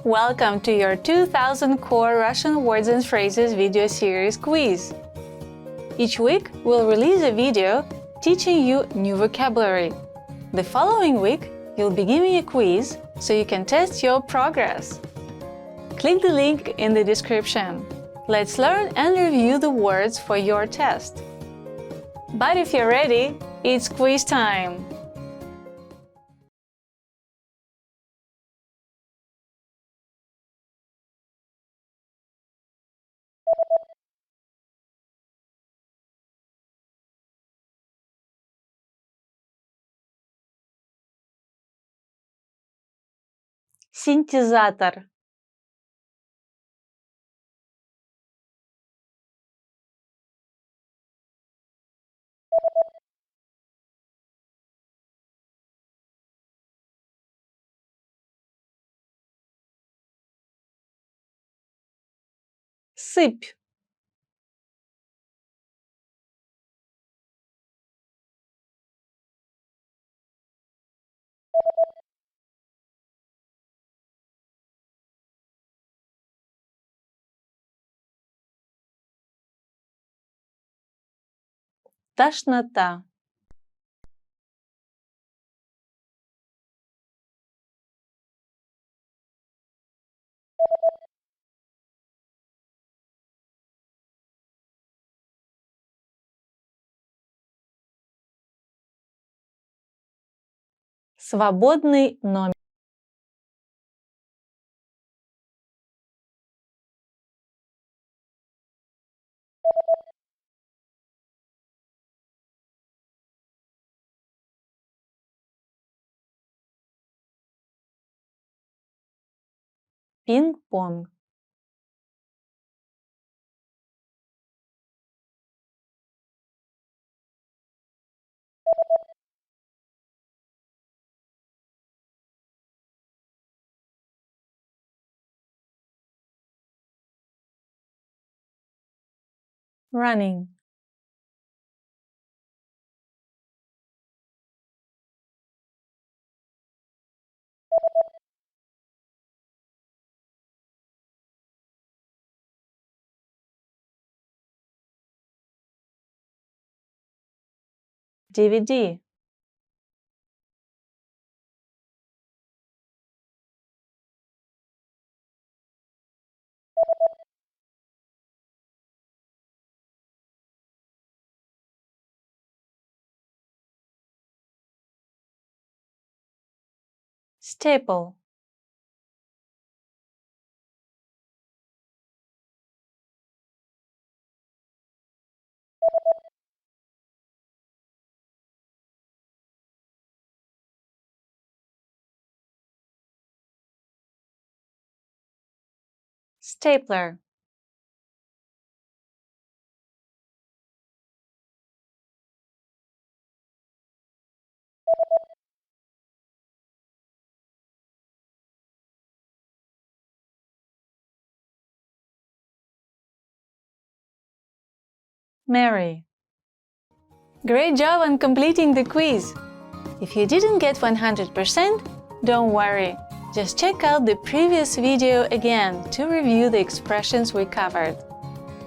Welcome to your 2000 Core Russian Words and Phrases video series quiz. Each week, we'll release a video teaching you new vocabulary. The following week, you'll be given a quiz so you can test your progress. Click the link in the description. Let's learn and review the words for your test. But if you're ready, it's quiz time! Синтезатор. Сыпь. Тошнота. Свободный номер. Пинг-понг. Running. DVD. Staple. Stapler. Mary. Great job on completing the quiz! If you didn't get 100%, don't worry. Just check out the previous video again to review the expressions we covered.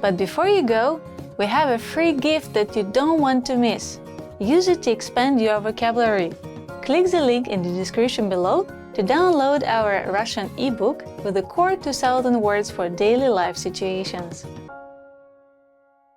But before you go, we have a free gift that you don't want to miss. Use it to expand your vocabulary. Click the link in the description below to download our Russian ebook with the core 2000 words for daily life situations.